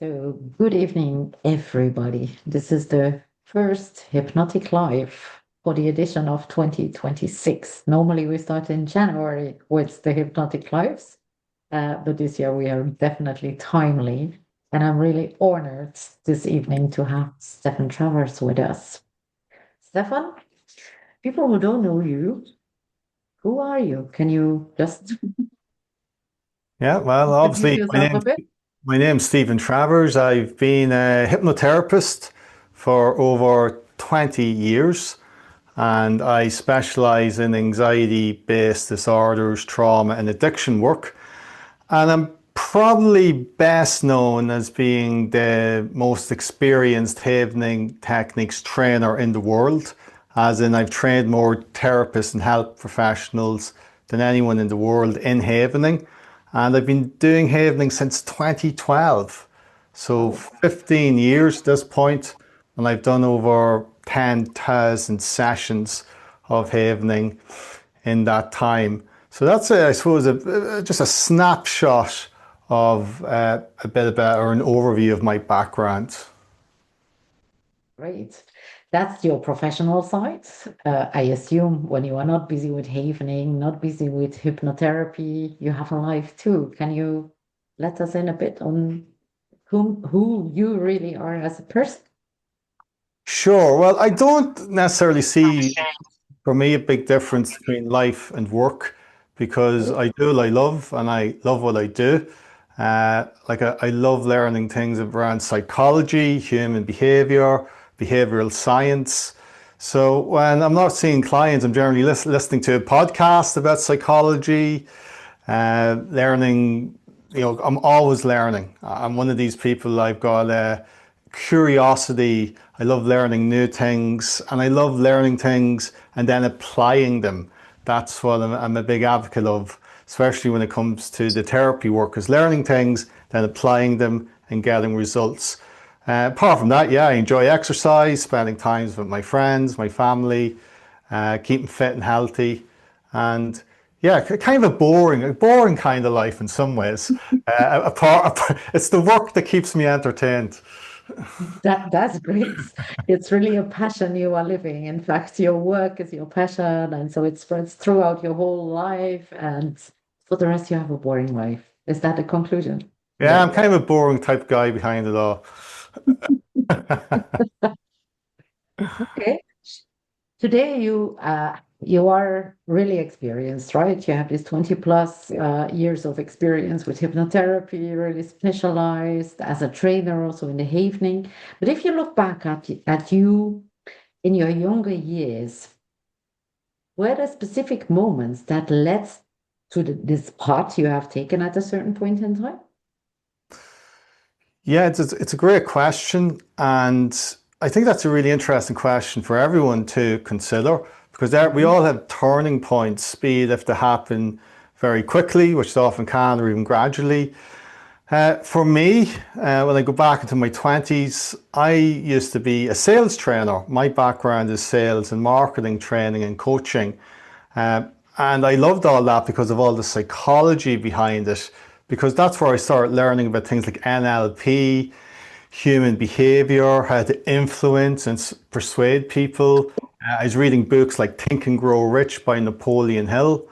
So, good evening, everybody. This is the first Hypnotic Live for the edition of 2026. Normally, we start in January with the Hypnotic Lives, but this year we are definitely timely. And I'm really honored this evening to have Stephen Travers with us. Stefan, people who don't know you, who are you? Can you just Yeah, well, introduce obviously, yourself a bit? my name's Stephen Travers. I've been a hypnotherapist for over 20 years, and I specialize in anxiety-based disorders, trauma, and addiction work. And I'm probably best known as being the most experienced Havening techniques trainer in the world, as in I've trained more therapists and health professionals than anyone in the world in Havening. And I've been doing Havening since 2012. So 15 years at this point, and I've done over 10,000 sessions of Havening in that time. So that's, I suppose, just a snapshot of a bit about or an overview of my background. Great. That's your professional side. I assume when you are not busy with havening, not busy with hypnotherapy, you have a life too. Can you let us in a bit on who you really are as a person? Sure. Well, I don't necessarily see, for me, a big difference between life and work because I do what I love and I love what I do. I love learning things around psychology, human behavior, behavioral science. So when I'm not seeing clients, I'm generally listening to a podcast about psychology, learning. I'm always learning. I'm one of these people. I've got a curiosity. I love learning new things, and I love learning things and then applying them. That's what I'm a big advocate of, especially when it comes to the therapy work, is learning things, then applying them and getting results. Apart from that, yeah, I enjoy exercise, spending times with my friends, my family, keeping fit and healthy, and yeah, kind of a boring kind of life in some ways. It's the work that keeps me entertained. That's great. It's really a passion you are living. In fact, your work is your passion, and so it spreads throughout your whole life. And for the rest, you have a boring life. Is that the conclusion? Yeah, Yeah. I'm kind of a boring type guy behind it all. Okay. Today you are really experienced, right? You have this 20 plus years of experience with hypnotherapy, really specialized as a trainer also in the evening. But if you look back at you in your younger years, were there specific moments that led to this path you have taken at a certain point in time? Yeah, it's a great question. And I think that's a really interesting question for everyone to consider because we Mhm. all have turning points, be it if they happen very quickly, which they often can, or even gradually. For me, when I go back into my 20s, I used to be a sales trainer. My background is sales and marketing training and coaching. Uh, and I loved all that because of all the psychology behind it, because that's where I started learning about things like NLP, human behavior, how to influence and persuade people. I was reading books like Think and Grow Rich by Napoleon Hill,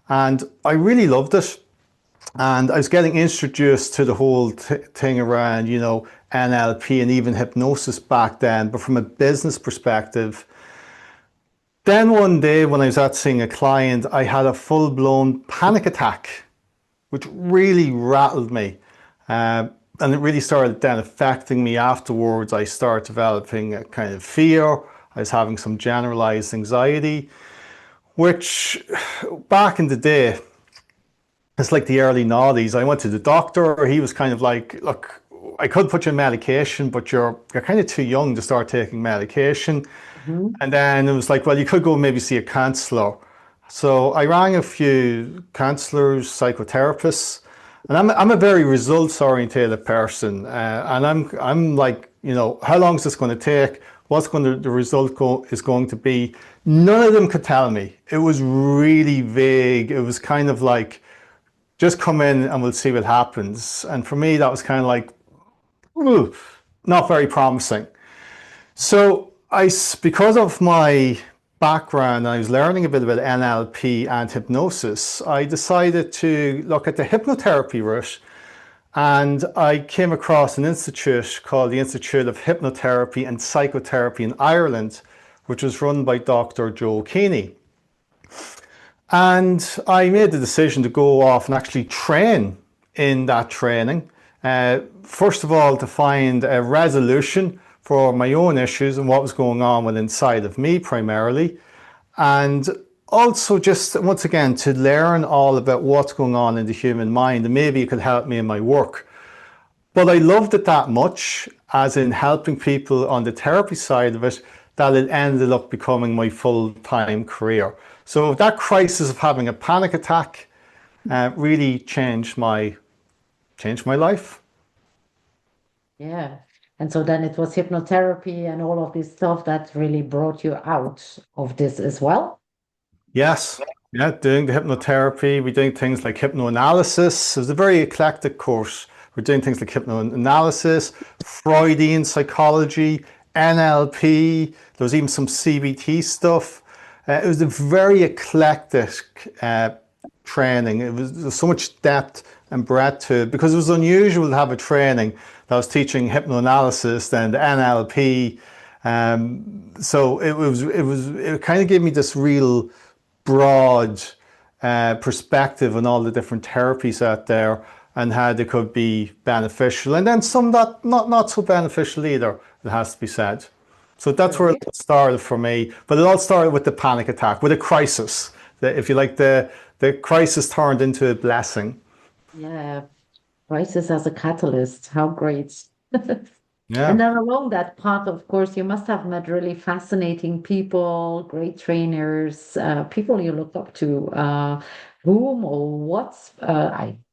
and I really loved it. And I was getting introduced to the whole thing around, NLP and even hypnosis back then, but from a business perspective. Then one day when I was out seeing a client, I had a full blown panic attack, which really rattled me. And it really started then affecting me afterwards. I started developing a kind of fear. I was having some generalized anxiety, which back in the day, it's like the early noughties. I went to the doctor. He was kind of like, look, I could put you on medication, but you're kind of too young to start taking medication. Mhm. And then it was like, well, you could go maybe see a counselor. So I rang a few counselors, psychotherapists, and I'm a very results oriented person. And I'm like, how long is this going to take? What's going to the result is going to be? None of them could tell me. It was really vague. It was kind of like, just come in and we'll see what happens. And for me, that was kind of like, ooh, not very promising. So because of my background, I was learning a bit about NLP and hypnosis. I decided to look at the hypnotherapy route, and I came across an institute called the Institute of Hypnotherapy and Psychotherapy in Ireland, which was run by Dr. Joe Keeney. And I made the decision to go off and actually train in that training. First of all, to find a resolution for my own issues and what was going on with inside of me primarily. And also just, once again, to learn all about what's going on in the human mind, and maybe it could help me in my work. But I loved it that much, as in helping people on the therapy side of it, that it ended up becoming my full-time career. So that crisis of having a panic attack really changed my life. Yeah. And so then it was hypnotherapy and all of this stuff that really brought you out of this as well. Yes, yeah, doing the hypnotherapy, we're doing things like hypnoanalysis. It was a very eclectic course. We're doing things like hypnoanalysis, Freudian psychology, NLP. There was even some CBT stuff. It was a very eclectic training. There was so much depth and breadth to it, because it was unusual to have a training that was teaching hypnoanalysis and NLP. So it kind of gave me this real broad perspective on all the different therapies out there and how they could be beneficial, and then some that not so beneficial either, it has to be said. So that's where it started for me. But it all started with the panic attack, with a crisis. If you like, the crisis turned into a blessing. Yeah. Crisis as a catalyst. How great. And Yeah. then along that path, of course, you must have met really fascinating people, great trainers, people you look up to, whom or what,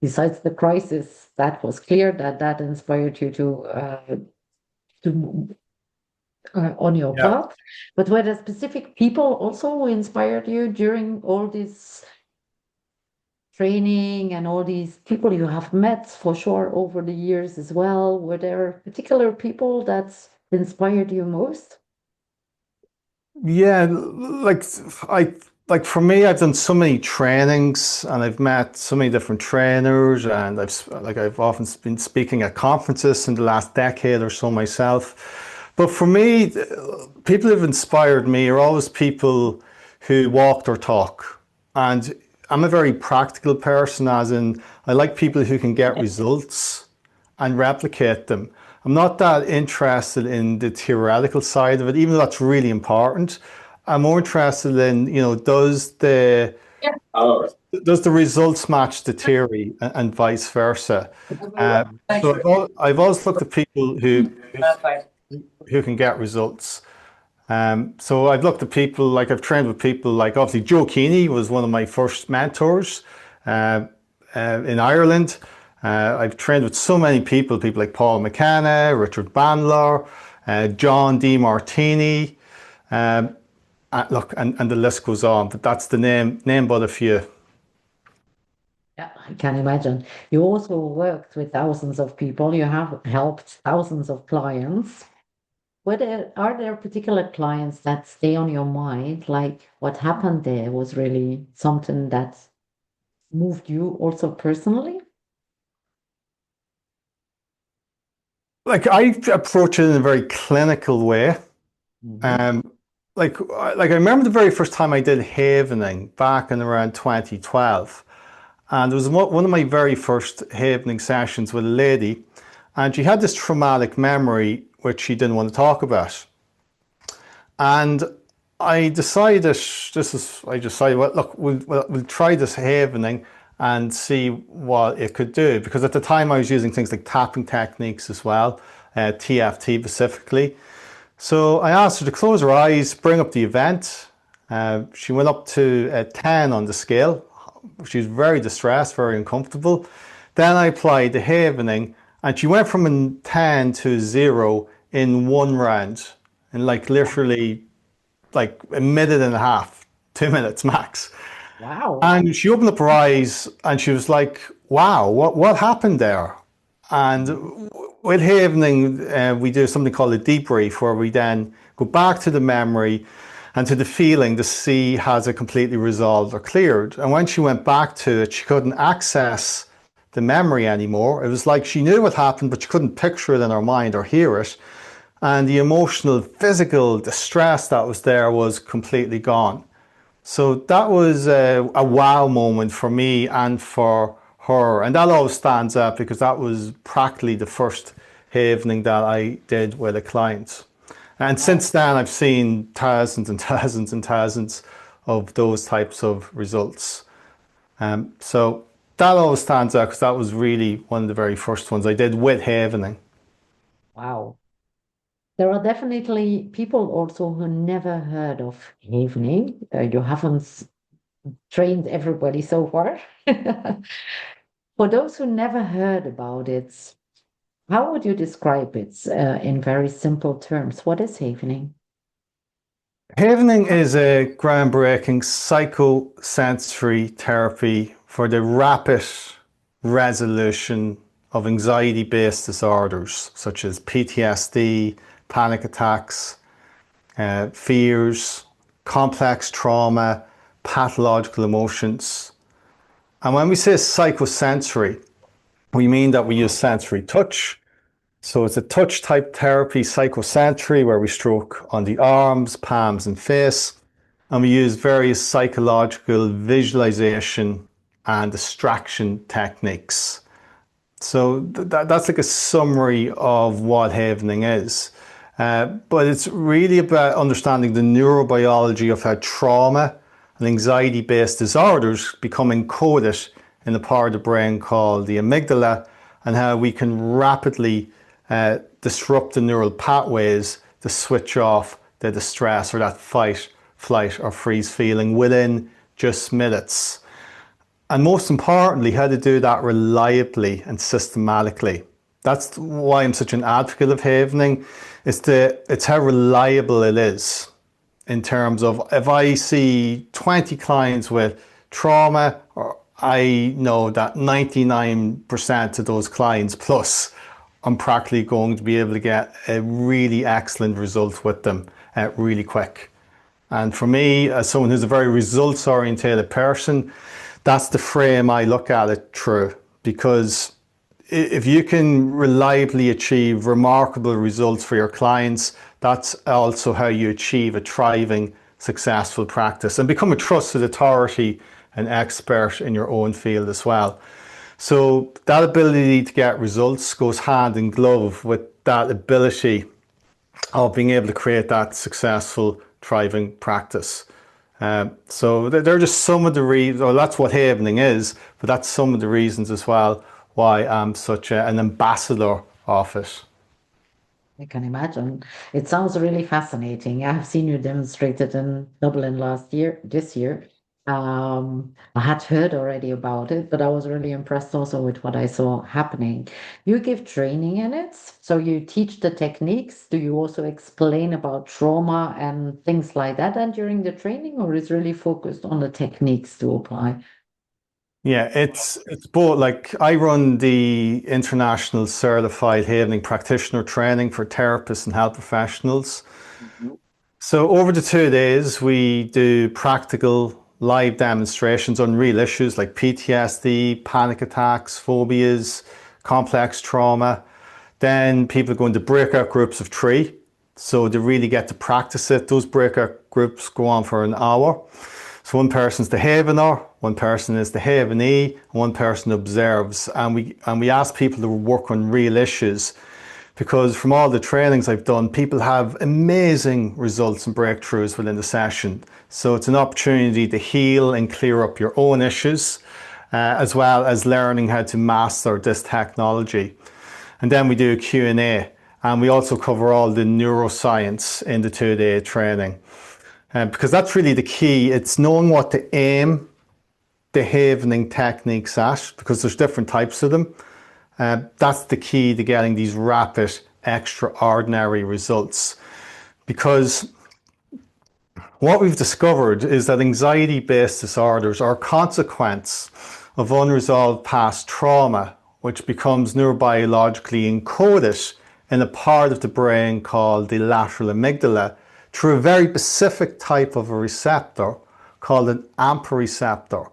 besides the crisis, that was clear that that inspired you to on your Yeah. path. But were there specific people also who inspired you during all this training and all these people you have met for sure over the years as well? Were there particular people that inspired you most? Yeah, I for me, I've done so many trainings and I've met so many different trainers, and I've often been speaking at conferences in the last decade or so myself. But for me, people who've inspired me are always people who walk their talk. And I'm a very practical person, as in I like people who can get results and replicate them. I'm not that interested in the theoretical side of it, even though that's really important. I'm more interested in, does the results match the theory, and vice versa. So I've always looked at people who can get results. So I've looked at people, like I've trained with people like, obviously Joe Keeney was one of my first mentors in Ireland. I've trained with so many people like Paul McKenna, Richard Bandler, John D. Martini. Look, and the list goes on, but that's the name but a few. Yeah, I can imagine. You also worked with thousands of people. You have helped thousands of clients. Are there particular clients that stay on your mind? Like what happened there was really something that moved you also personally? Like I approach it in a very clinical way. Mhm. Um, like I remember the very first time I did Havening back in around 2012. And it was one of my very first Havening sessions with a lady, and she had this traumatic memory which she didn't want to talk about. And I decided, well, look, we'll try this Havening and see what it could do. Because at the time I was using things like tapping techniques as well, TFT specifically. So I asked her to close her eyes, bring up the event. She went up to a 10 on the scale. She was very distressed, very uncomfortable. Then I applied the Havening, and she went from a 10 to 0 in one round, in like literally like a minute and a half, 2 minutes max. Wow. And she opened up her eyes and she was like, wow, what happened there? And with Havening, we do something called a debrief, where we then go back to the memory and to the feeling to see has it completely resolved or cleared. And when she went back to it, she couldn't access the memory anymore. It was like she knew what happened, but she couldn't picture it in her mind or hear it. And the emotional, physical distress that was there was completely gone. So that was a wow moment for me and for her. And that always stands out because that was practically the first Havening that I did with a client. And since then, I've seen thousands and thousands and thousands of those types of results. So that always stands out because that was really one of the very first ones I did with Havening. Wow. There are definitely people also who never heard of evening. You haven't trained everybody so far. For those who never heard about it, how would you describe it in very simple terms? What is evening? Havening is a groundbreaking psychosensory therapy for the rapid resolution of anxiety-based disorders such as PTSD, panic attacks, fears, complex trauma, pathological emotions. And when we say psychosensory, we mean that we use sensory touch. So it's a touch type therapy, psychosensory, where we stroke on the arms, palms, and face. And we use various psychological visualization and distraction techniques. So that's like a summary of what Havening is. But it's really about understanding the neurobiology of how trauma and anxiety-based disorders become encoded in a part of the brain called the amygdala, and how we can rapidly disrupt the neural pathways to switch off the distress or that fight, flight, or freeze feeling within just minutes. And most importantly, how to do that reliably and systematically. That's why I'm such an advocate of Havening. It's how reliable it is, in terms of if I see 20 clients with trauma, or I know that 99% of those clients plus, I'm practically going to be able to get a really excellent result with them really quick. And for me, as someone who's a very results oriented person, that's the frame I look at it through. Because if you can reliably achieve remarkable results for your clients, that's also how you achieve a thriving, successful practice and become a trusted authority and expert in your own field as well. So that ability to get results goes hand in glove with that ability of being able to create that successful, thriving practice. So they're just some of the reasons, or that's what Havening is, but that's some of the reasons as well why I'm such an ambassador of it. I can imagine. It sounds really fascinating. I have seen you demonstrated in Dublin this year. I had heard already about it, but I was really impressed also with what I saw happening. You give training in it, so you teach the techniques. Do you also explain about trauma and things like that and during the training, or is really focused on the techniques to apply? Yeah, it's both. Like, I run the international certified Havening practitioner training for therapists and health professionals. Mhm. So over the 2 days, we do practical live demonstrations on real issues like PTSD, panic attacks, phobias, complex trauma. Then people go into breakout groups of three. So they really get to practice it. Those breakout groups go on for an hour. So one person's the Havener, one person is the Havenee, and one person observes. And we ask people to work on real issues, because from all the trainings I've done, people have amazing results and breakthroughs within the session. So it's an opportunity to heal and clear up your own issues, as well as learning how to master this technology. And then we do a Q&A, and we also cover all the neuroscience in the 2-day training. Because that's really the key. It's knowing what to aim the Havening techniques at, because there's different types of them. That's the key to getting these rapid, extraordinary results. Because what we've discovered is that anxiety-based disorders are a consequence of unresolved past trauma which becomes neurobiologically encoded in a part of the brain called the lateral amygdala through a very specific type of a receptor called an AMPA receptor.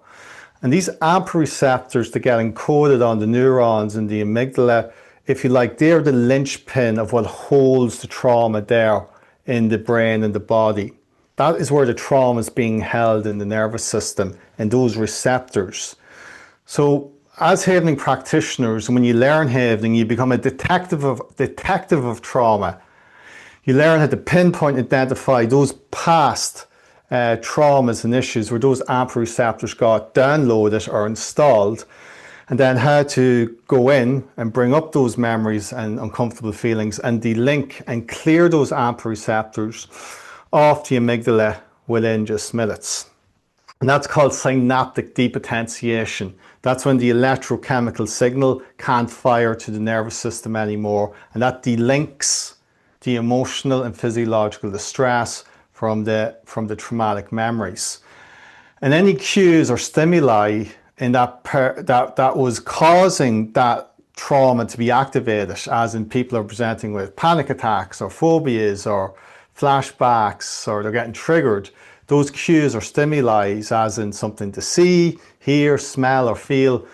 And these AMPA receptors that get encoded on the neurons in the amygdala, if you like, they're the linchpin of what holds the trauma there in the brain and the body. That is where the trauma is being held in the nervous system, and those receptors. So as Havening practitioners, when you learn Havening, you become a detective of trauma. You learn how to pinpoint and identify those past traumas and issues where those AMPA receptors got downloaded or installed, and then how to go in and bring up those memories and uncomfortable feelings and delink and clear those AMPA receptors off the amygdala within just minutes. And that's called synaptic depotentiation. That's when the electrochemical signal can't fire to the nervous system anymore, and that delinks the emotional and physiological distress from the traumatic memories. And any cues or stimuli in that was causing that trauma to be activated, as in people are presenting with panic attacks or phobias or flashbacks, or they're getting triggered, those cues or stimuli, as in something to see, hear, smell or feel,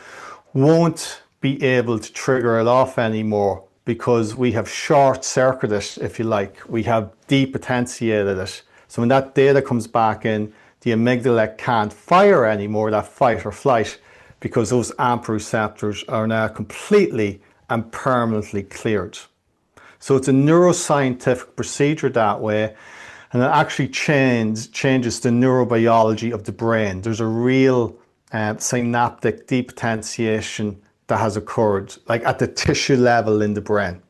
won't be able to trigger it off anymore, because we have short-circuited it, if you like. We have depotentiated it. So when that data comes back in, the amygdala can't fire anymore, that fight or flight, because those AMPA receptors are now completely and permanently cleared. So it's a neuroscientific procedure that way, and it actually changes the neurobiology of the brain. There's a real synaptic depotentiation that has occurred, like at the tissue level in the brain.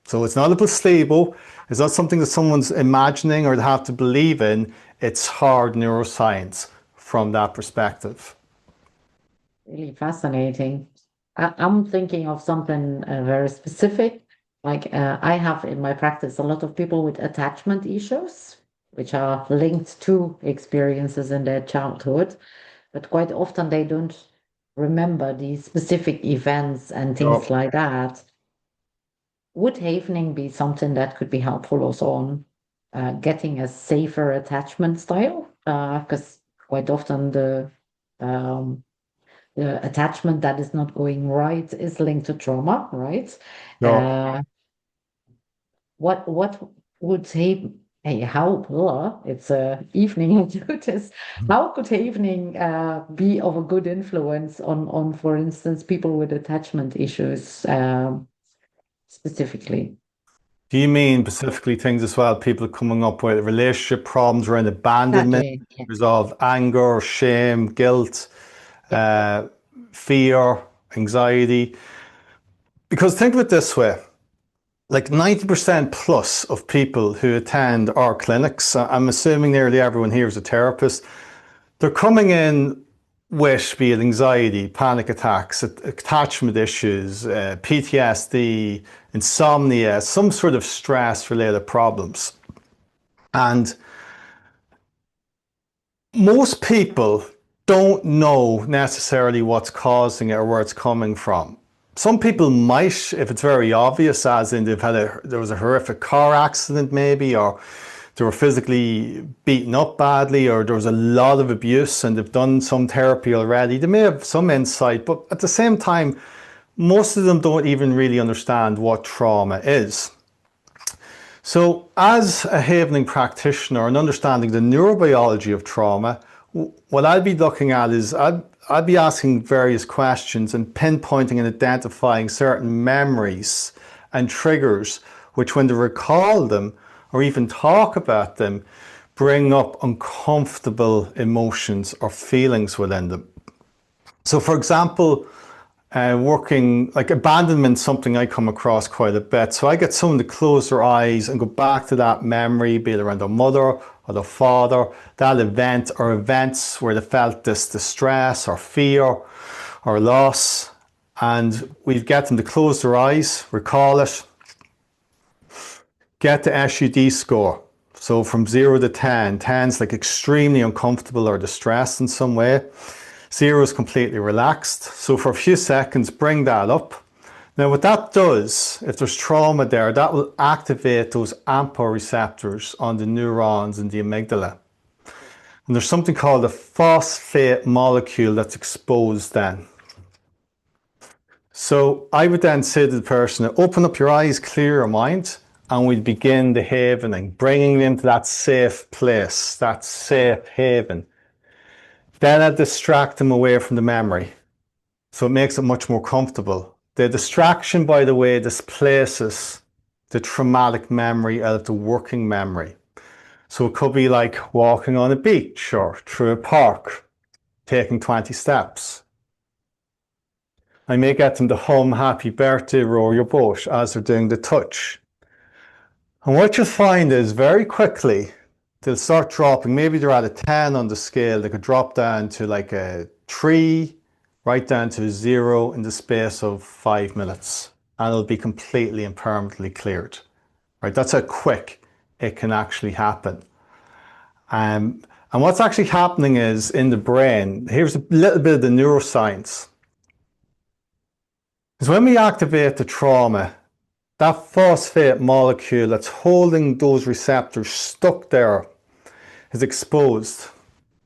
So it's not a placebo, it's not something that someone's imagining or they have to believe in. It's hard neuroscience from that perspective. Really fascinating. I'm thinking of something very specific. Like I have in my practice a lot of people with attachment issues, which are linked to experiences in their childhood, but quite often they don't remember these specific events and things like that. Would havening be something that could be helpful also on getting a safer attachment style? Because quite often um, the attachment that is not going right is linked to trauma, right? No. What would hey, how it's a evening I do this. How could havening be of a good influence on for instance people with attachment issues specifically? Do you mean specifically things as well, people coming up with relationship problems around abandonment, Exactly. Yeah. resolve anger, shame, guilt, fear, anxiety? Because think of it this way, like 90% plus of people who attend our clinics, I'm assuming nearly everyone here is a therapist, they're coming in with, be it anxiety, panic attacks, attachment issues, PTSD, insomnia, some sort of stress-related problems. And most people don't know necessarily what's causing it or where it's coming from. Some people might, if it's very obvious, as in there was a horrific car accident maybe, or they were physically beaten up badly, or there was a lot of abuse and they've done some therapy already. They may have some insight, but at the same time, most of them don't even really understand what trauma is. So as a Havening practitioner and understanding the neurobiology of trauma, what I'd be looking at is I'd be asking various questions and pinpointing and identifying certain memories and triggers, which when they recall them or even talk about them, bring up uncomfortable emotions or feelings within them. So for example, working like abandonment, something I come across quite a bit. So I get someone to close their eyes and go back to that memory, be it around their mother or their father, that event or events where they felt this distress or fear or loss. And we get them to close their eyes, recall it, get the SUD score. So from 0 to 10, 10 is like extremely uncomfortable or distressed in some way. 0 is completely relaxed. So for a few seconds, bring that up Now what that does, if there's trauma there, that will activate those AMPA receptors on the neurons in the amygdala. And there's something called a phosphate molecule that's exposed then. So I would then say to the person, open up your eyes, clear your mind, and we'd begin the havening, bringing them to that safe place, that safe haven. Then I'd distract them away from the memory. So it makes it much more comfortable. The distraction, by the way, displaces the traumatic memory out of the working memory. So it could be like walking on a beach or through a park, taking 20 steps. I may get them to hum happy birthday, row your boat as they're doing the touch. And what you'll find is very quickly, they'll start dropping. Maybe they're at a 10 on the scale. They could drop down to like a 3, right down to a 0 in the space of 5 minutes. And it'll be completely and permanently cleared. Right? That's how quick it can actually happen. And what's actually happening is in the brain, here's a little bit of the neuroscience. Is when we activate the trauma, that phosphate molecule that's holding those receptors stuck there is exposed.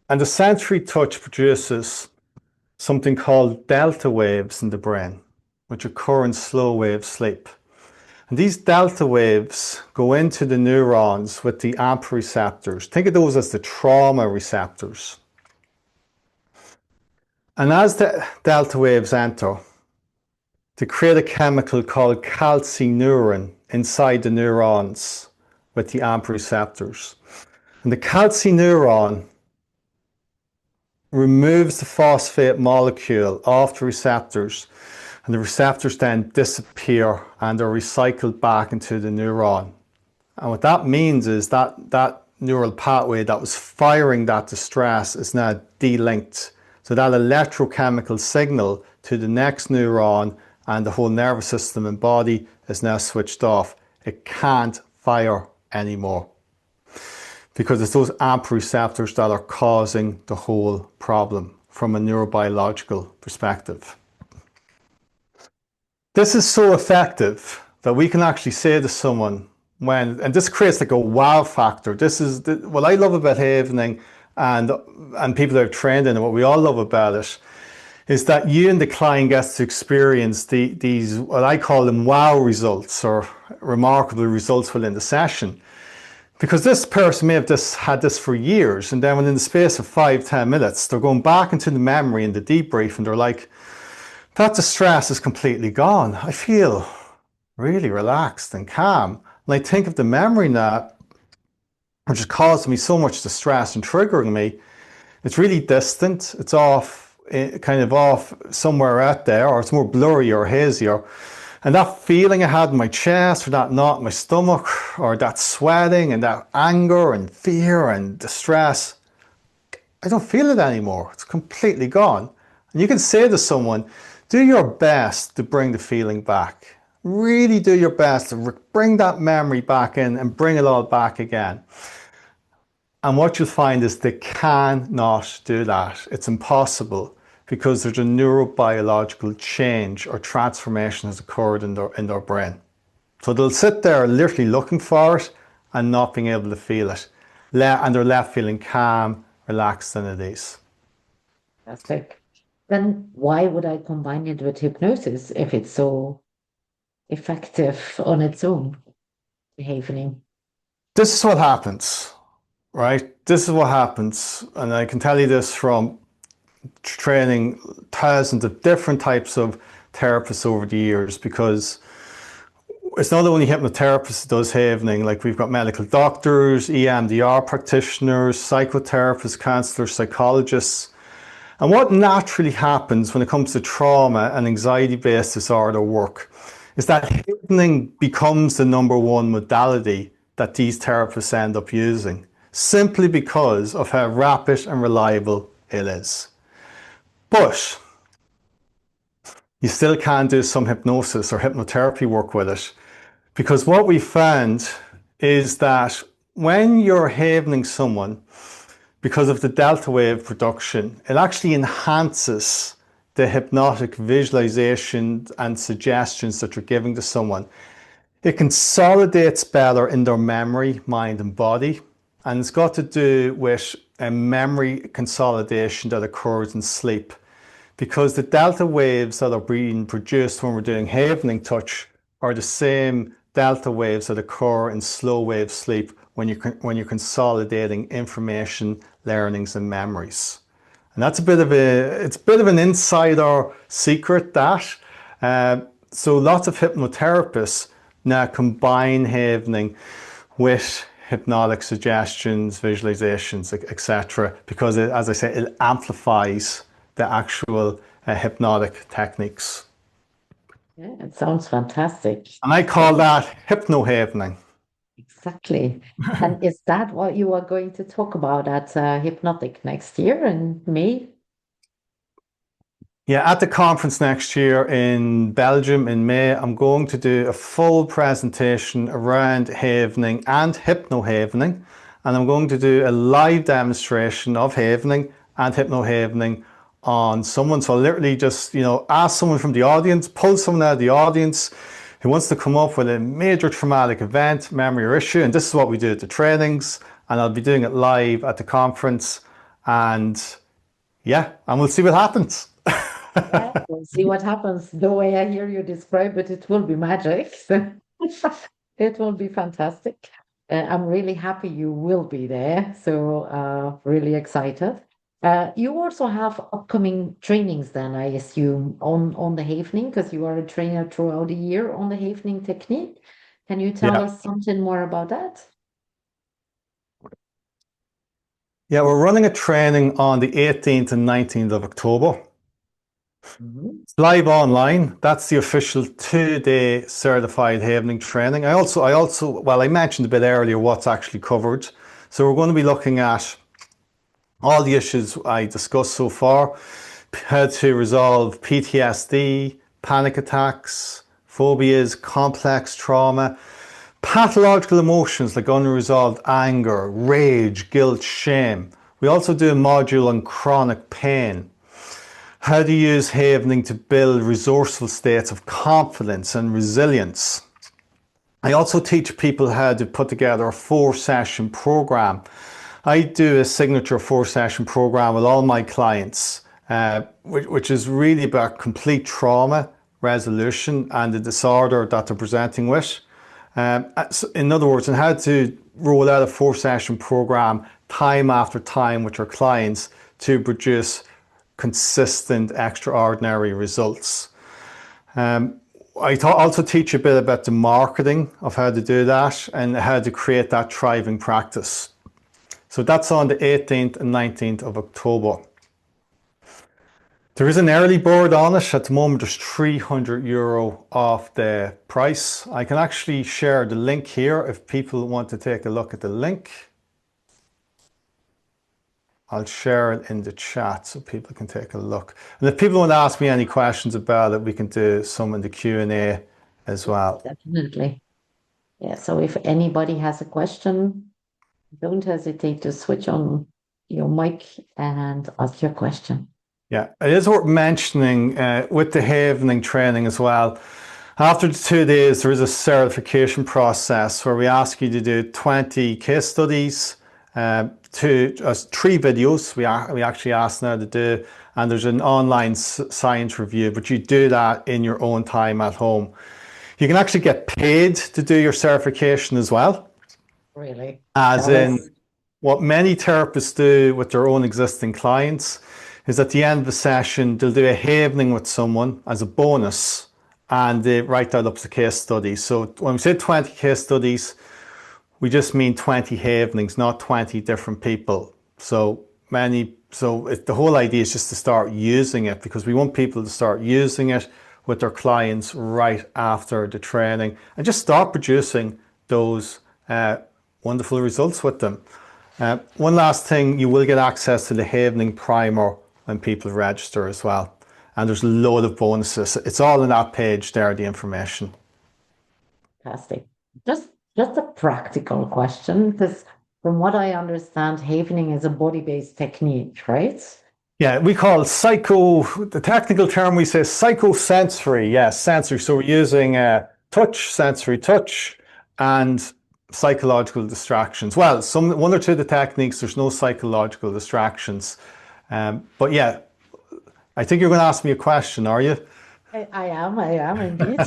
And the sensory touch produces something called delta waves in the brain, which occur in slow wave sleep. And these delta waves go into the neurons with the AMP receptors. Think of those as the trauma receptors. And as the delta waves enter, they create a chemical called calcineurin inside the neurons with the AMP receptors. And the calcineurin removes the phosphate molecule off the receptors, and the receptors then disappear and are recycled back into the neuron. And what that means is that that neural pathway that was firing that distress is now delinked. So that electrochemical signal to the next neuron and the whole nervous system and body is now switched off. It can't fire anymore because it's those AMP receptors that are causing the whole problem from a neurobiological perspective. This is so effective that we can actually say to someone when, and this creates like a wow factor. This is what I love about Havening and people that have trained in it, what we all love about it, is that you and the client gets to experience these, what I call them wow results or remarkable results within the session. Because this person may have had this for years, and then within the space of 5-10 minutes, they're going back into the memory and the debrief, and they're like, that distress is completely gone. I feel really relaxed and calm. And I think of the memory now, which is causing me so much distress and triggering me, it's really distant. It's off, kind of off somewhere out there, or it's more blurry or hazier. And that feeling I had in my chest, or that knot in my stomach, or that sweating and that anger and fear and distress, I don't feel it anymore. It's completely gone. And you can say to someone, do your best to bring the feeling back. Really do your best to bring that memory back in and bring it all back again. And what you'll find is they cannot do that. It's impossible because there's a neurobiological change or transformation has occurred in their brain. So they'll sit there literally looking for it and not being able to feel it. And they're left feeling calm, relaxed and at ease. Fantastic. Then why would I combine it with hypnosis if it's so effective on its own behaving? This is what happens. Right? This is what happens, and I can tell you this from training thousands of different types of therapists over the years, because it's not only hypnotherapists that does Havening, like we've got medical doctors, EMDR practitioners, psychotherapists, counselors, psychologists. And what naturally happens when it comes to trauma and anxiety-based disorder work is that Havening becomes the #1 modality that these therapists end up using, simply because of how rapid and reliable it is. But you still can do some hypnosis or hypnotherapy work with it, because what we found is that when you're havening someone, because of the delta wave production, it actually enhances the hypnotic visualization and suggestions that you're giving to someone, it consolidates better in their memory, mind, and body. And it's got to do with a memory consolidation that occurs in sleep. Because the delta waves that are being produced when we're doing Havening touch are the same delta waves that occur in slow wave sleep when you're consolidating information, learnings, and memories. And that's it's a bit of an insider secret that. So lots of hypnotherapists now combine Havening with hypnotic suggestions, visualizations, etc. Because as I say, it amplifies the actual hypnotic techniques. Yeah, it sounds fantastic. And I call that hypno-havening. Exactly. And is that what you are going to talk about at Hypnotic next year in May? Yeah, at the conference next year in Belgium in May, I'm going to do a full presentation around havening and hypno-havening. And I'm going to do a live demonstration of havening and hypno-havening on someone. So I'll literally just, ask someone from the audience, pull someone out of the audience who wants to come up with a major traumatic event, memory or issue. And this is what we do at the trainings. And I'll be doing it live at the conference. And and we'll see what happens. Yeah, we'll see what happens. The way I hear you describe it, it will be magic. It will be fantastic. I'm really happy you will be there. So really excited. You also have upcoming trainings then, I assume, on the Havening, because you are a trainer throughout the year on the Havening technique. Can you tell Yeah. us something more about that? Yeah, we're running a training on the 18th and 19th of October. It's live online. That's the official 2-day certified Havening training. I mentioned a bit earlier what's actually covered. So we're going to be looking at all the issues I discussed so far, how to resolve PTSD, panic attacks, phobias, complex trauma, pathological emotions like unresolved anger, rage, guilt, shame. We also do a module on chronic pain. How to use Havening to build resourceful states of confidence and resilience. I also teach people how to put together a 4-session program. I do a signature 4-session program with all my clients, which is really about complete trauma resolution and the disorder that they're presenting with. In other words, on how to roll out a 4-session program time after time with your clients to produce consistent, extraordinary results. I also teach a bit about the marketing of how to do that and how to create that thriving practice. So that's on the 18th and 19th of October. There is an early bird on it. At the moment, there's €300 off the price. I can actually share the link here if people want to take a look at the link. I'll share it in the chat so people can take a look. And if people want to ask me any questions about it, we can do some in the Q&A as well. Definitely. Yeah, so if anybody has a question, don't hesitate to switch on your mic and ask your question. Yeah, it is worth mentioning with the Havening training as well. After the 2 days, there is a certification process where we ask you to do 20 case studies, 3 videos we actually ask now to do, and there's an online science review, but you do that in your own time at home. You can actually get paid to do your certification as well. Really? As in, what many therapists do with their own existing clients is at the end of the session, they'll do a Havening with someone as a bonus, and they write that up as a case study. So when we say 20 case studies, we just mean 20 Havenings, not 20 different people. The whole idea is just to start using it, because we want people to start using it with their clients right after the training and just start producing those wonderful results with them. One last thing, you will get access to the Havening primer when people register as well. And there's a load of bonuses. It's all on that page there, the information. Fantastic. Just a practical question, because from what I understand, Havening is a body-based technique, right? Yeah, we call it the technical term we say psychosensory. Yes, sensory. So we're using touch, sensory touch, and psychological distractions. Well, one or two of the techniques, there's no psychological distractions. But yeah, I think you're going to ask me a question, are you? I am indeed.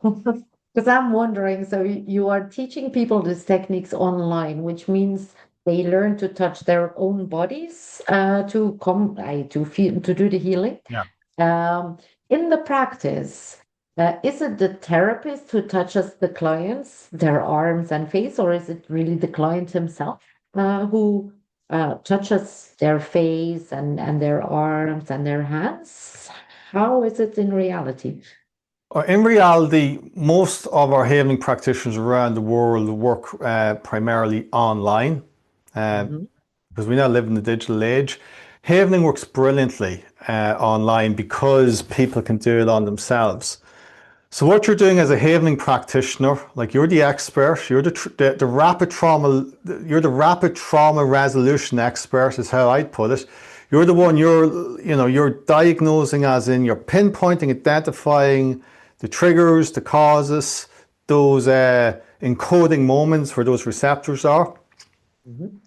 Because I'm wondering, so you are teaching people these techniques online, which means they learn to touch their own bodies to feel to do the healing. Yeah. In the practice, is it the therapist who touches the clients, their arms and face, or is it really the client himself who touches their face and their arms and their hands? How is it in reality? In reality, most of our Havening practitioners around the world work primarily online Mhm. because we now live in the digital age. Havening works brilliantly online because people can do it on themselves. So what you're doing as a Havening practitioner, like you're the expert, you're the rapid trauma, you're the rapid trauma resolution expert is how I'd put it. You're the one you're diagnosing, as in you're pinpointing, identifying the triggers, the causes, those encoding moments where those receptors are. Mhm.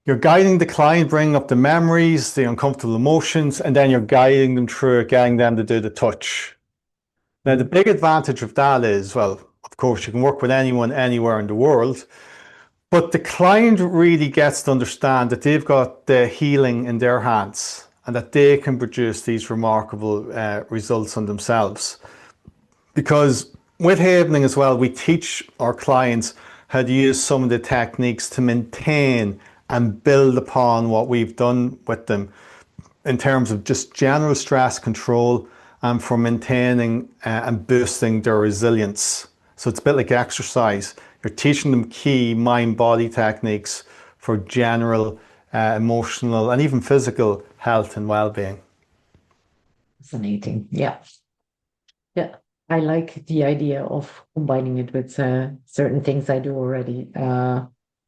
You're guiding the client, bringing up the memories, the uncomfortable emotions, and then you're guiding them through it, getting them to do the touch. Now, the big advantage of that is, well, of course, you can work with anyone, anywhere in the world, but the client really gets to understand that they've got the healing in their hands and that they can produce these remarkable results on themselves. Because with Havening as well, we teach our clients how to use some of the techniques to maintain and build upon what we've done with them in terms of just general stress control and for maintaining and boosting their resilience. So it's a bit like exercise. You're teaching them key mind-body techniques for general emotional and even physical health and well-being. Fascinating. Yeah. Yeah. I like the idea of combining it with certain things I do already.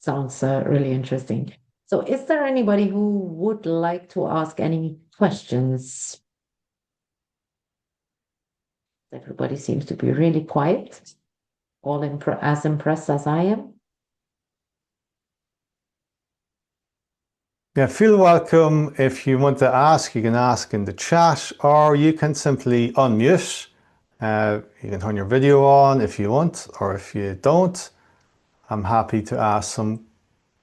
Sounds really interesting. So, is there anybody who would like to ask any questions? Everybody seems to be really quiet, as impressed as I am. Yeah, feel welcome. If you want to ask, you can ask in the chat or you can simply unmute. You can turn your video on if you want, or if you don't, I'm happy to ask some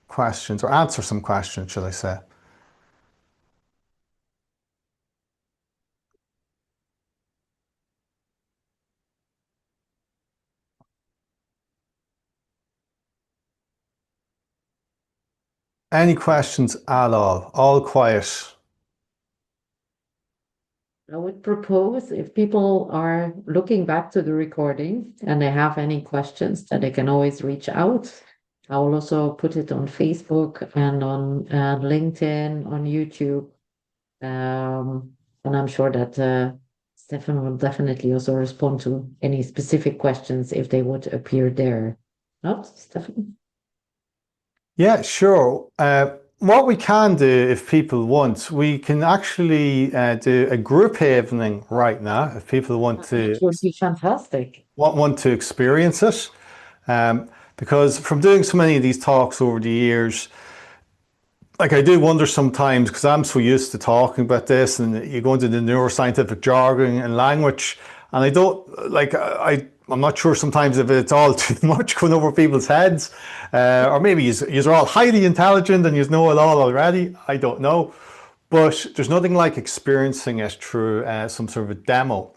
questions or answer some questions, should I say. Any questions at all? All quiet. I would propose if people are looking back to the recording and they have any questions, that they can always reach out. I will also put it on Facebook and on LinkedIn, on YouTube. And I'm sure that Stefan will definitely also respond to any specific questions if they would appear there. Not, Stefan? Yeah, sure. What we can do if people want, we can actually do a group evening right now if people want That to would be fantastic. want to experience it. Because from doing so many of these talks over the years, like I do wonder sometimes, because I'm so used to talking about this and you go into the neuroscientific jargon and language, and I don't like I'm not sure sometimes if it's all too much going over people's heads, or maybe you're all highly intelligent and you know it all already. I don't know, but there's nothing like experiencing it through some sort of a demo.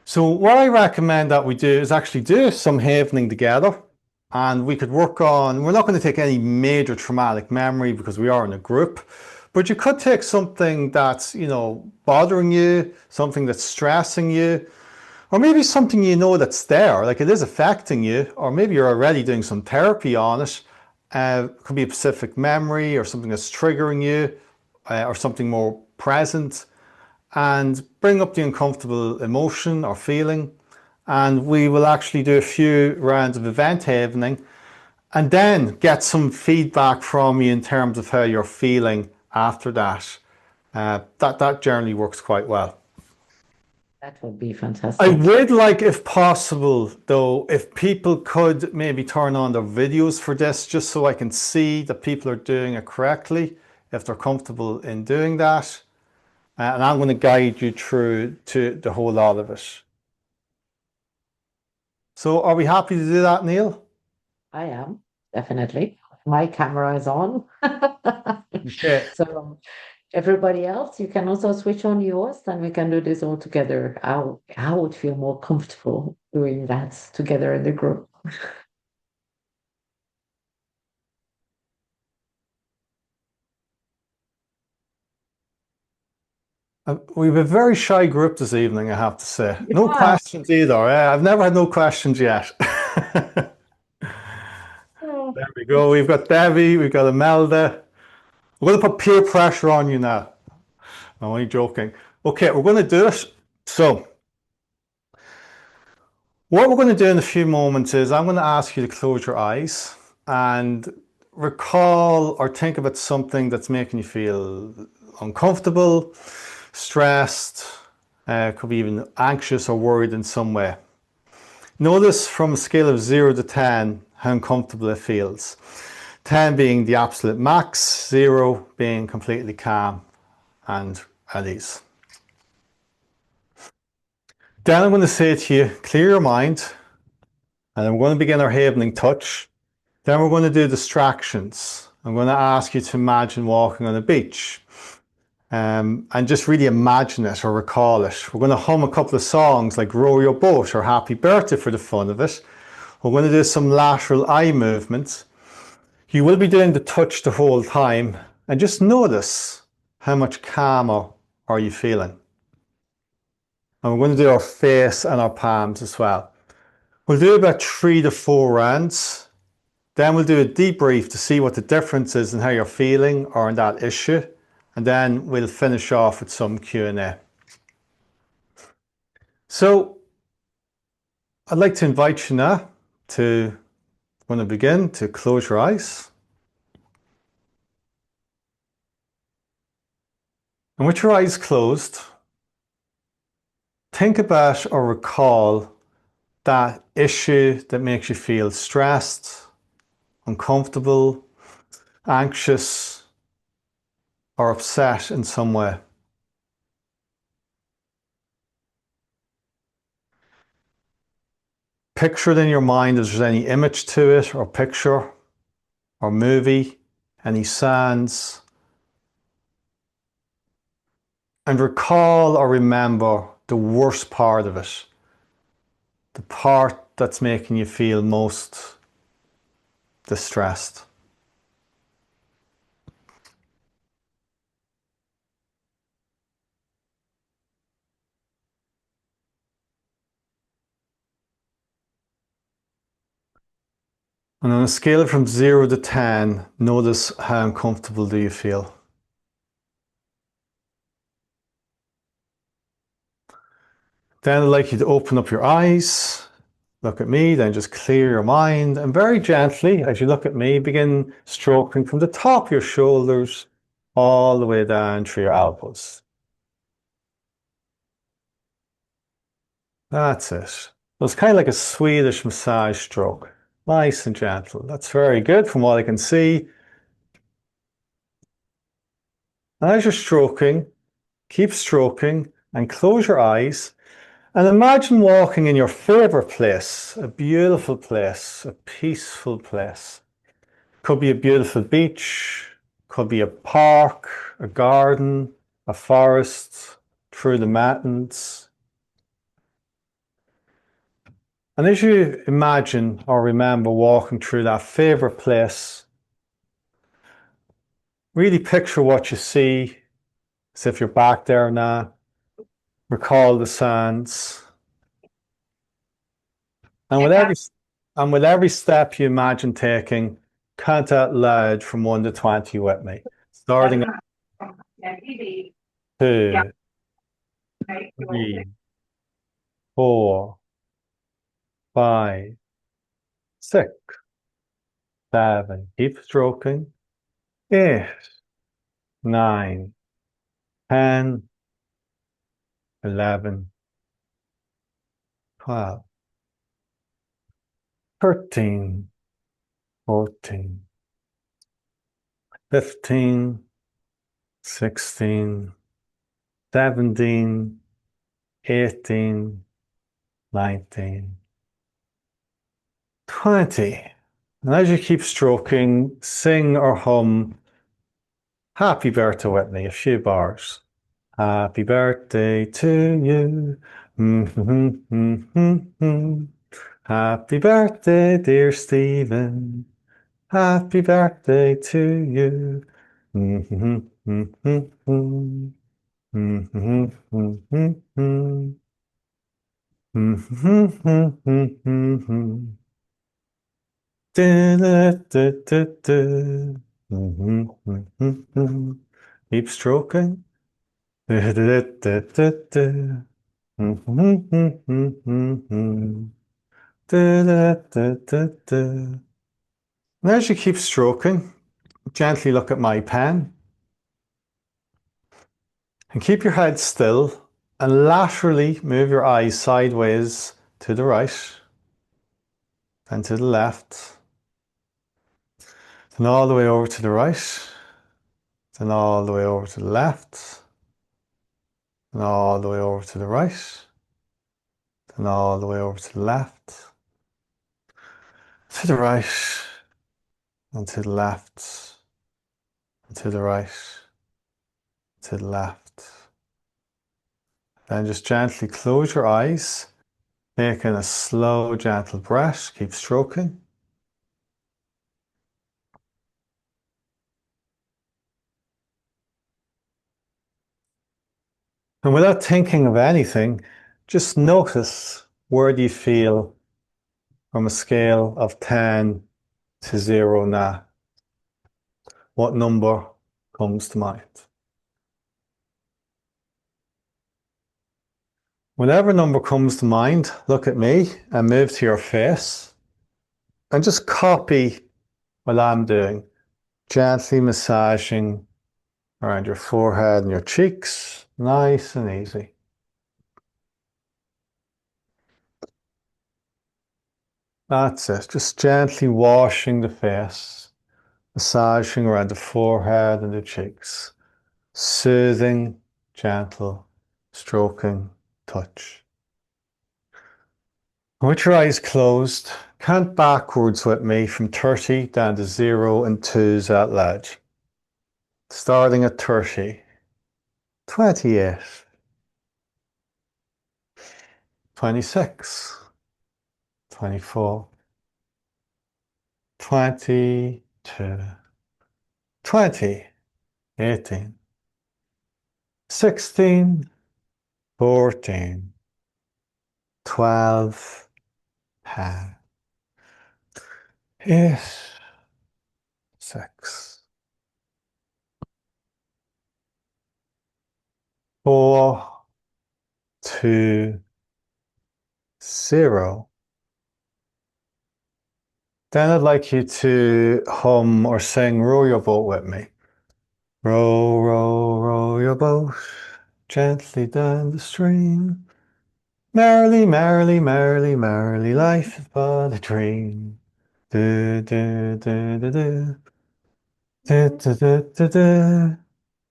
So what I recommend that we do is actually do some havening together, and we could work on, we're not going to take any major traumatic memory because we are in a group, but you could take something that's, bothering you, something that's stressing you, or maybe something that's there, like it is affecting you, or maybe you're already doing some therapy on it. It could be a specific memory or something that's triggering you, or something more present, and bring up the uncomfortable emotion or feeling. And we will actually do a few rounds of event havening and then get some feedback from you in terms of how you're feeling after that, that generally works quite well. That would be I fantastic. would like, if possible, though, if people could maybe turn on their videos for this, just so I can see that people are doing it correctly, if they're comfortable in doing that. And I'm going to guide you through to the whole lot of it. So are we happy to do that, Neil? I am, definitely. My camera is on. Okay. So everybody else, you can also switch on yours, and we can do this all together. I would feel more comfortable doing that together in the group. We have a very shy group this evening, I have to say. No Yeah. questions either. I've never had no questions yet. Oh, There we go. We've got Debbie, we've got Imelda. We're going to put peer pressure on you now. I'm only joking. Okay, we're going to do it. So, what we're going to do in a few moments is I'm going to ask you to close your eyes and recall or think about something that's making you feel uncomfortable, stressed, could be even anxious or worried in some way. Notice from a scale of 0 to 10 how uncomfortable it feels. 10 being the absolute max, 0 being completely calm and at ease. Then I'm going to say to you, clear your mind, and I'm going to begin our Havening touch. Then we're going to do distractions. I'm going to ask you to imagine walking on a beach. And just really imagine it or recall it. We're going to hum a couple of songs like Row Your Boat or Happy Birthday for the fun of it. We're going to do some lateral eye movements. You will be doing the touch the whole time, and just notice how much calmer are you feeling. And we're going to do our face and our palms as well. We'll do about 3 to 4 rounds. Then we'll do a debrief to see what the difference is in how you're feeling or in that issue. And then we'll finish off with some Q&A. So I'd like to invite you now to, when I begin, to close your eyes. And with your eyes closed, think about or recall that issue that makes you feel stressed, uncomfortable, anxious, or upset in some way. Picture it in your mind if there's any image to it, or picture, or movie, any sounds. And recall or remember the worst part of it. The part that's making you feel most distressed. And on a scale from 0 to 10, notice how uncomfortable do you feel. Then I'd like you to open up your eyes, look at me, then just clear your mind, and very gently, as you look at me, begin stroking from the top of your shoulders all the way down through your elbows. That's it. So it's kind of like a Swedish massage stroke. Nice and gentle. That's very good from what I can see. As you're stroking, keep stroking and close your eyes and imagine walking in your favorite place, a beautiful place, a peaceful place. Could be a beautiful beach, could be a park, a garden, a forest, through the mountains. And as you imagine or remember walking through that favorite place, really picture what you see as if you're back there now. Recall the sounds. And with every step you imagine taking, count out loud from 1 to 20 with me. Starting at 2, 3, 4, 5, 6, 7. Keep stroking. 8, 9, 10, 11, 12, 13, 14, 15, 16, 17, 18, 19, 20. And as you keep stroking, sing or hum Happy Birthday with me, a few bars. Happy birthday to you. Happy birthday, dear Stephen. Happy birthday to you. Keep stroking. And as you keep stroking, gently look at my pen and keep your head still and laterally move your eyes sideways to the right and to the left, then all the way over to the right, then all the way over to the left, and all the way over to the right, then all the way over to the left, to the right, and to the left, and to the right, to the left. Then just gently close your eyes, taking a slow, gentle breath. Keep stroking. And without thinking of anything, just notice where do you feel from a scale of 10 to 0 now. What number comes to mind? Whenever number comes to mind, look at me and move to your face and just copy what I'm doing. Gently massaging around your forehead and your cheeks, nice and easy. That's it, just gently washing the face, massaging around the forehead and the cheeks. Soothing, gentle, stroking, touch. With your eyes closed, count backwards with me from 30 down to 0 and 2s out loud. Starting at 30, 28, 26, 24, 22, 20, 18, 16, 14, 12, 10, 8, 6, 4, 2, 0. Then I'd like you to hum or sing Row Your Boat with me. Row, row, row your boat gently down the stream. Merrily, merrily, merrily, merrily, life is but a dream. Do, do, do, do, do. Do, do, do, do, do.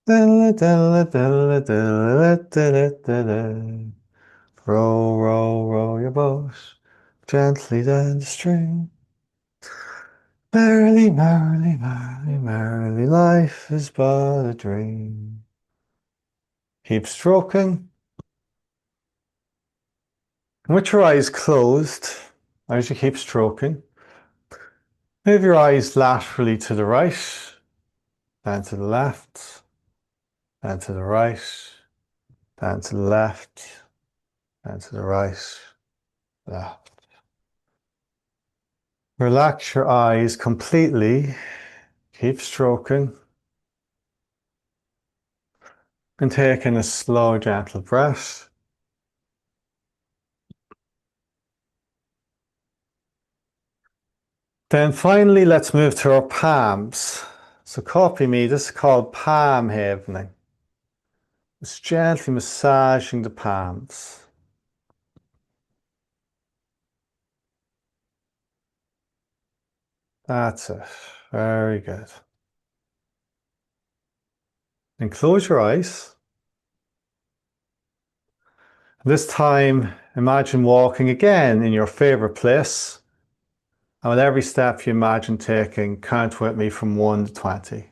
Diddle, diddle, diddle, diddle, diddle, diddle. Row, row, row your boat gently down the stream. Merrily, merrily, merrily, merrily, life is but a dream. Keep stroking. With your eyes closed, as you keep stroking, move your eyes laterally to the right, then to the left, then to the right, then to the left, then to the right, left. Relax your eyes completely. Keep stroking. And taking a slow, gentle breath. Then finally, let's move to our palms. So copy me. This is called palm havening. Just gently massaging the palms. That's it. Very good. And close your eyes. This time, imagine walking again in your favorite place. And with every step you imagine taking, count with me from 1 to 20.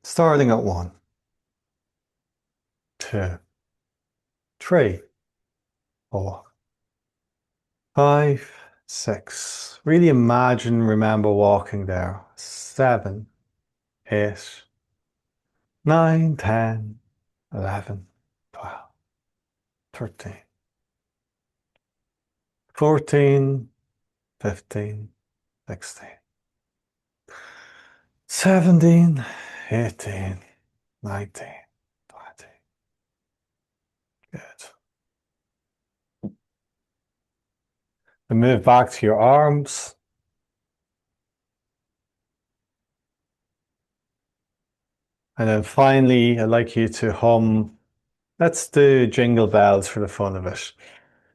Starting at 1, 2, 3, 4, 5, 6. Really imagine, remember walking there. 7, 8, 9, 10, 11, 12, 13, 14, 15, 16, 17, 18, 19, 20. Good. And move back to your arms. And then finally, I'd like you to hum. Let's do Jingle Bells for the fun of it.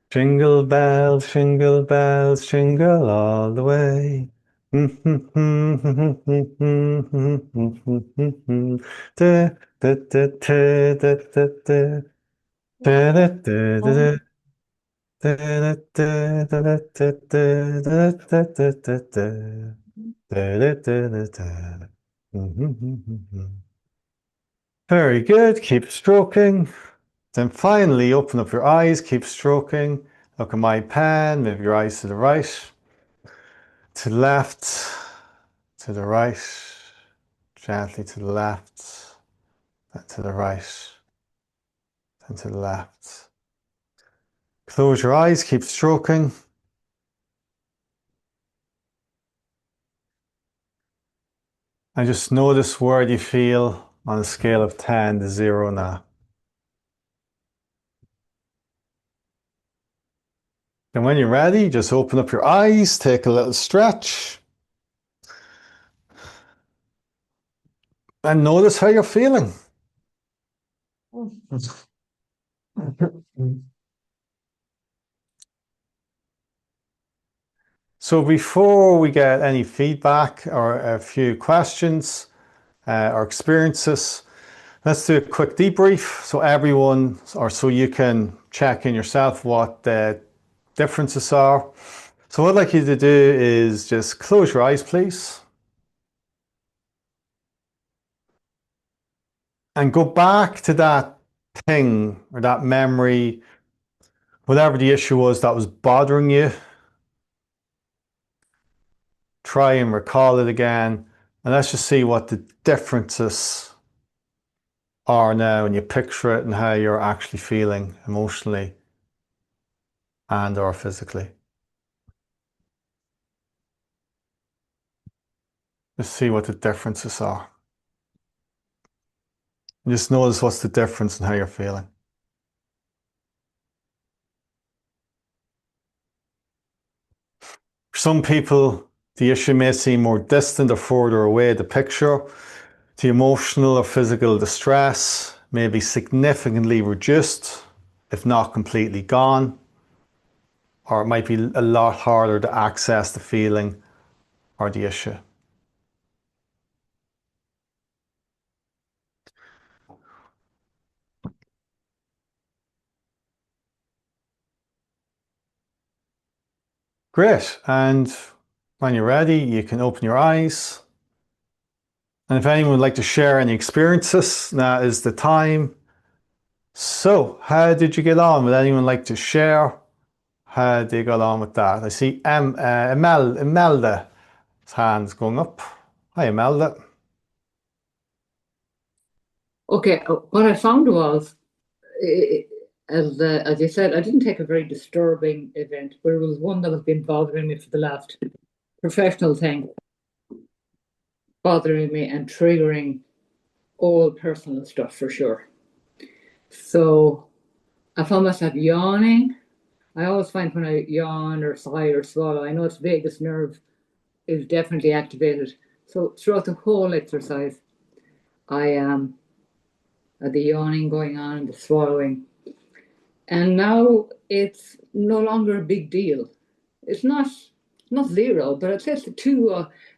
Jingle bells, jingle all the way. Very good. Keep stroking. Then finally, open up your eyes, keep stroking. Look at my pen, move your eyes to the right, to the left, to the right, gently to the left, then to the right, then to the left. Close your eyes, keep stroking. And just notice where you feel on a scale of 10 to 0 now. And when you're ready, just open up your eyes, take a little stretch. And notice how you're feeling. So before we get any feedback or a few questions or experiences, let's do a quick debrief so everyone, or so you can check in yourself what the differences are. So what I'd like you to do is just close your eyes, please. And go back to that thing or that memory, whatever the issue was that was bothering you. Try and recall it again. And let's just see what the differences are now, and you picture it and how you're actually feeling emotionally and or physically. Just see what the differences are. And just notice what's the difference in how you're feeling. For some people, the issue may seem more distant or further away. The picture, the emotional or physical distress may be significantly reduced, if not completely gone, or it might be a lot harder to access the feeling or the issue. Great. And when you're ready, you can open your eyes. And if anyone would like to share any experiences, now is the time. So, how did you get on? Would anyone like to share how they got on with that? I see Imelda's hand's going up. Hi, Imelda. Okay, what I found was, as you said, I didn't take a very disturbing event, but it was one that has been bothering me for the last professional thing, bothering me and triggering all personal stuff for sure. So I found myself yawning. I always find when I yawn or sigh or swallow, I know it's vagus nerve is definitely activated. So throughout the whole exercise, I had the yawning going on and the swallowing. And now it's no longer a big deal. It's not zero, but I'd say it's a 2,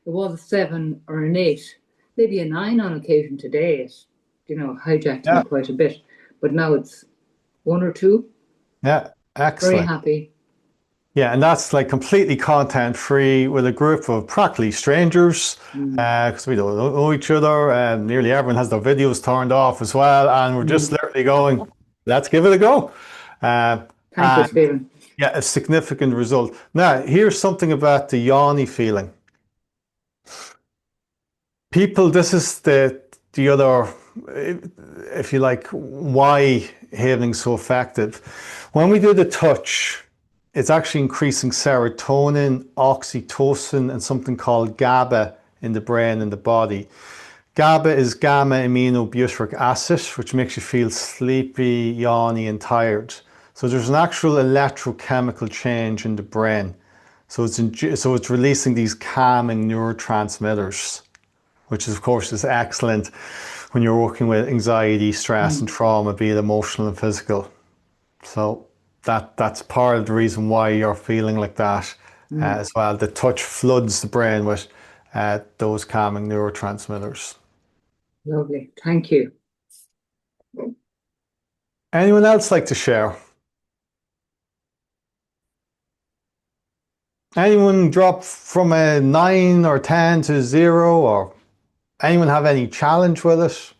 it was a 7 or an 8, maybe a 9 on occasion today. It, hijacked me quite a bit. But now it's 1 or 2. Yeah, excellent. Very happy. Yeah, and that's like completely content free with a group of practically strangers because we don't know each other, and nearly everyone has their videos turned off as well, and we're just literally going, let's give it a go. Thank you, Stephen. Yeah, a significant result. Now, here's something about the yawny feeling. People, this is the other, if you like, why Havening's so effective. When we do the touch, it's actually increasing serotonin, oxytocin, and something called GABA in the brain and the body. GABA is gamma aminobutyric acid, which makes you feel sleepy, yawny, and tired. So there's an actual electrochemical change in the brain. So it's releasing these calming neurotransmitters, which of course is excellent when you're working with anxiety, stress, and trauma, be it emotional and physical. So that's part of the reason why you're feeling like that as well. The touch floods the brain with those calming neurotransmitters. Lovely. Thank you. Anyone else like to share? Anyone drop from a 9 or 10 to 0, or anyone have any challenge with it?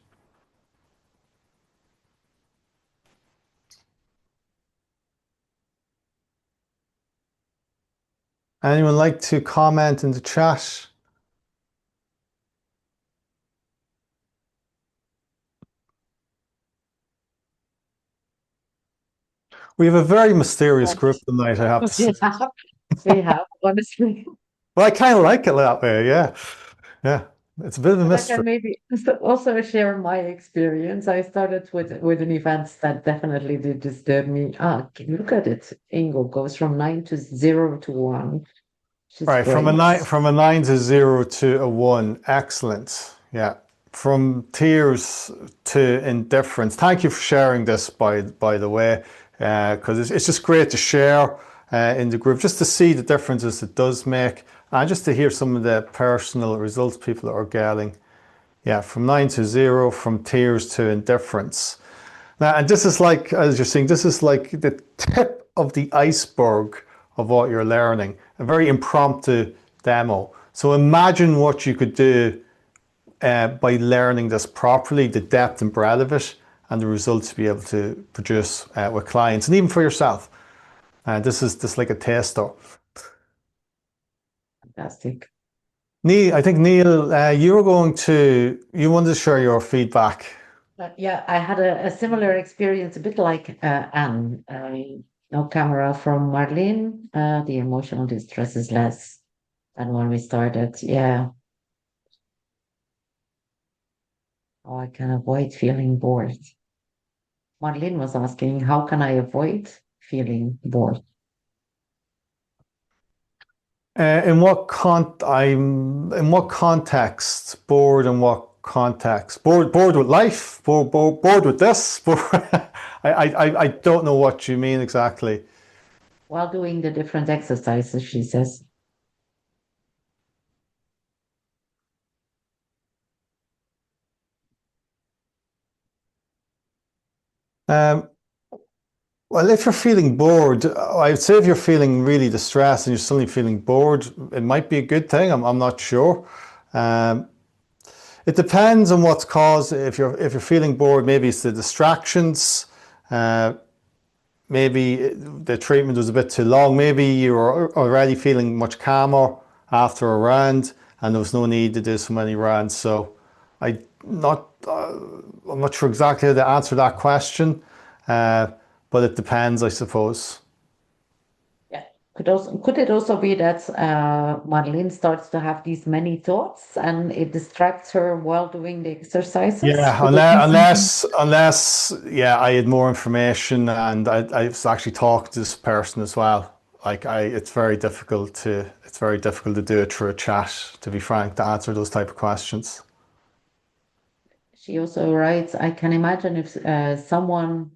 Anyone like to comment in the chat? We have a very mysterious group tonight, I have to say. We have, honestly. Well, I kind of like it that way, yeah. Yeah, it's a bit of a I mystery. can maybe also share my experience. I started with an event that definitely did disturb me. Look at it. Ingo goes from 9 to 0 to 1. Right, from a 9 to 0 to a 1. Excellent. Yeah. From tears to indifference. Thank you for sharing this, by the way, because it's just great to share in the group, just to see the differences it does make, and just to hear some of the personal results people are getting. Yeah, from 9 to 0, from tears to indifference. Now, and this is like, as you're seeing, this is like the tip of the iceberg of what you're learning, a very impromptu demo. So imagine what you could do by learning this properly, the depth and breadth of it, and the results to be able to produce with clients, and even for yourself. This is just like a taster. Fantastic. Neil, I think, Neil, you wanted to share your feedback. Yeah, I had a similar experience, a bit like Anne. No camera from Marlene. The emotional distress is less than when we started. Yeah. Oh, I can avoid feeling bored. Marlene was asking, how can I avoid feeling bored? In what context? Bored in what context? Bored with life? Bored with this? I don't know what you mean exactly. While doing the different exercises, she says. Well, if you're feeling bored, I'd say if you're feeling really distressed and you're suddenly feeling bored, it might be a good thing. I'm not sure. It depends on what's caused. If you're feeling bored, maybe it's the distractions. Maybe the treatment was a bit too long. Maybe you were already feeling much calmer after a round, and there was no need to do so many rounds. So I'm not sure exactly how to answer that question. But it depends, I suppose. Yeah. Could it also be that Madeline starts to have these many thoughts and it distracts her while doing the exercises? Yeah, unless I had more information and I was actually talking to this person as well. it's very difficult to do it through a chat, to be frank, to answer those type of questions. She also writes, I can imagine if someone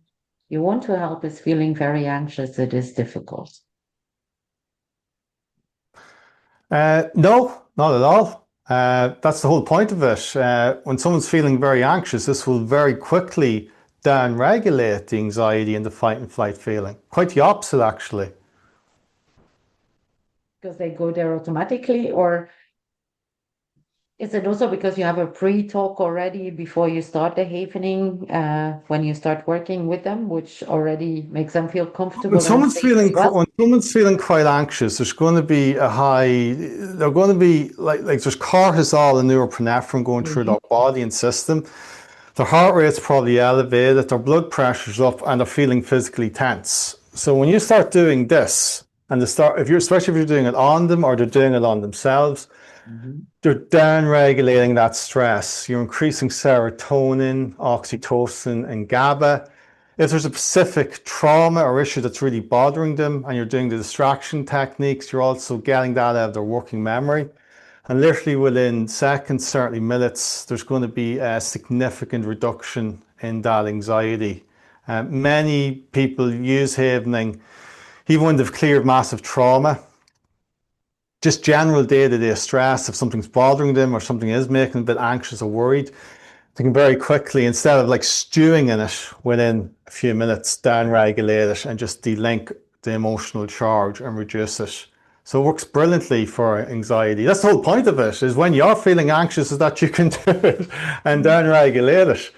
you want to help is feeling very anxious, it is difficult. No, not at all. That's the whole point of it. When someone's feeling very anxious, this will very quickly down-regulate the anxiety and the fight and flight feeling. Quite the opposite, actually. Because they go there automatically, or is it also because you have a pre-talk already before you start the Havening, when you start working with them, which already makes them feel comfortable? When someone's feeling quite anxious, there's going to be they're going to be like there's cortisol and norepinephrine going through their body and system. Their heart rate's probably elevated, their blood pressure's up, and they're feeling physically tense. So when you start doing this, and especially if you're doing it on them or they're doing it on themselves, they're down-regulating that stress. You're increasing serotonin, oxytocin, and GABA. If there's a specific trauma or issue that's really bothering them and you're doing the distraction techniques, you're also getting that out of their working memory. And literally within seconds, certainly minutes, there's going to be a significant reduction in that anxiety. Many people use Havening even when they've cleared massive trauma. Just general day-to-day stress, if something's bothering them or something is making them a bit anxious or worried, they can very quickly, instead of like stewing in it, within a few minutes, down-regulate it and just delink the emotional charge and reduce it. So it works brilliantly for anxiety. That's the whole point of it, is when you're feeling anxious is that you can do it and down-regulate it.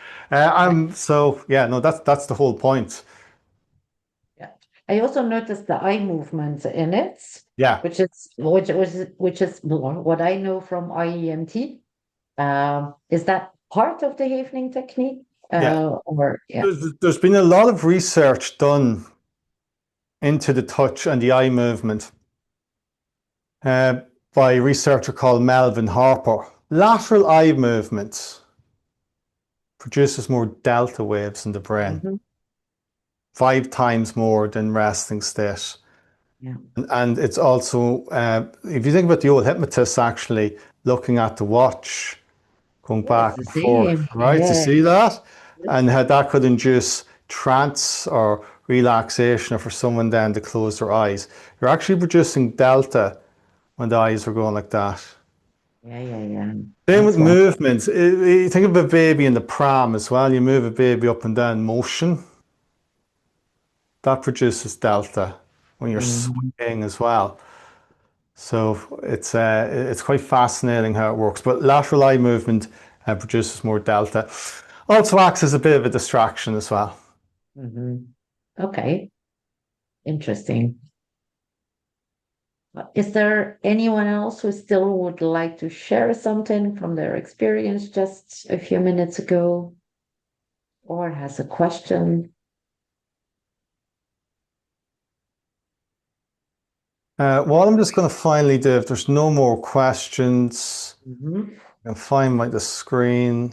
So yeah, no, that's the whole point. Yeah. I also noticed the eye movement in it. Yeah. Which is more what I know from IEMT. Is that part of the Havening technique? There's been a lot of research done into the touch and the eye movement by a researcher called Melvin Harper. Lateral eye movement produces more delta waves in the brain, 5 times more than resting state. Yeah. And it's also, if you think about the old hypnotists actually looking at the watch, going back and forth, right, to see that, and how that could induce trance or relaxation, or for someone then to close their eyes. You're actually producing delta when the eyes are going like that. Yeah. Same with movements. You think of a baby in the pram as well. You move a baby up and down motion. That produces delta when you're swaying as well. So it's quite fascinating how it works. But lateral eye movement produces more delta. Also acts as a bit of a distraction as well. Okay. Interesting. Is there anyone else who still would like to share something from their experience just a few minutes ago, or has a question? What I'm just going to finally do, if there's no more questions, and find the screen.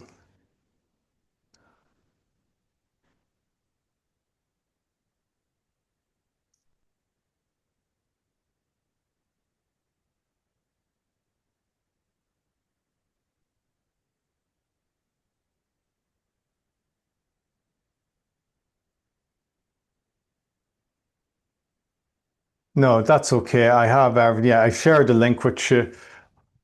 No, that's okay. I have everything. Yeah, I shared the link with you.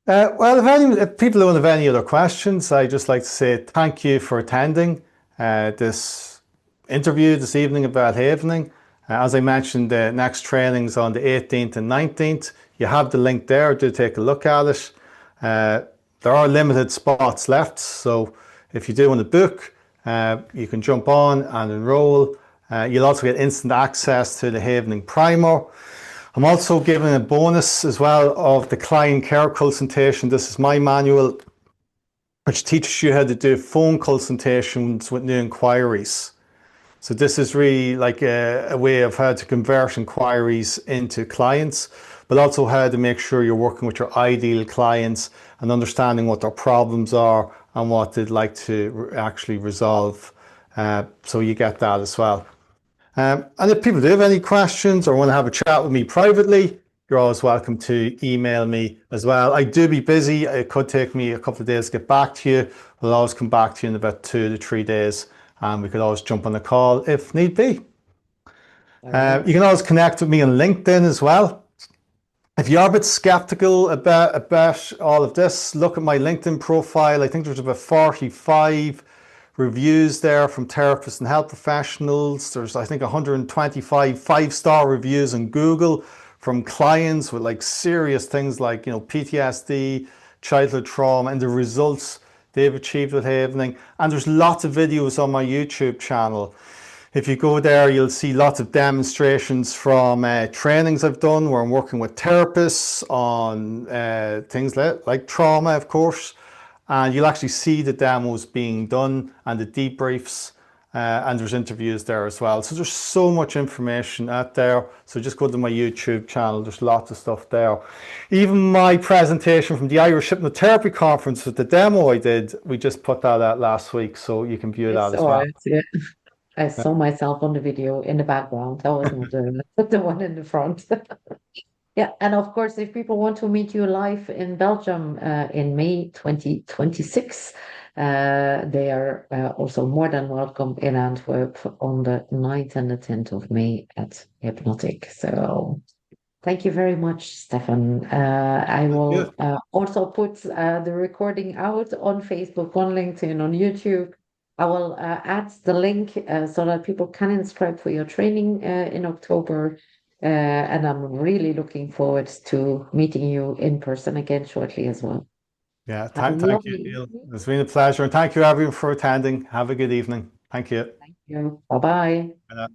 Well, if people don't have any other questions, I'd just like to say thank you for attending this interview this evening about Havening. As I mentioned, the next training's on the 18th and 19th. You have the link there. Do take a look at it. There are limited spots left, so if you do want to book, you can jump on and enroll. You'll also get instant access to the Havening Primer. I'm also giving a bonus as well of the client care consultation. This is my manual, which teaches you how to do phone consultations with new inquiries. So this is really like a way of how to convert inquiries into clients, but also how to make sure you're working with your ideal clients and understanding what their problems are and what they'd like to actually resolve. So you get that as well. And if people do have any questions or want to have a chat with me privately, you're always welcome to email me as well. I do be busy. It could take me a couple of days to get back to you. I'll always come back to you in about 2 to 3 days, and we could always jump on a call if need be. You can always connect with me on LinkedIn as well. If you are a bit skeptical about all of this, look at my LinkedIn profile. I think there's about 45 reviews there from therapists and health professionals. There's, I think, 125 5-star reviews on Google from clients with like serious things like, PTSD, childhood trauma, and the results they've achieved with Havening. And there's lots of videos on my YouTube channel. If you go there, you'll see lots of demonstrations from trainings I've done where I'm working with therapists on things like trauma, of course. And you'll actually see the demos being done and the debriefs, and there's interviews there as well. So there's so much information out there. So just go to my YouTube channel. There's lots of stuff there. Even my presentation from the Irish Hypnotherapy Conference with the demo I did, we just put that out last week. So you can view that as well. Yeah. I saw myself on the video in the background. That was not the one in the front. Yeah, and of course, if people want to meet you live in Belgium in May 2026, they are also more than welcome in Antwerp on the 9th and the 10th of May at Hypnotic. So thank you very much, Stefan. I will also put the recording out on Facebook, on LinkedIn, on YouTube. I will add the link so that people can inscribe for your training in October. And I'm really looking forward to meeting you in person again shortly as well. Yeah, thank you, Neil. It's been a pleasure. And thank you, everyone, for attending. Have a good evening. Thank you. Thank you. Bye-bye. Bye.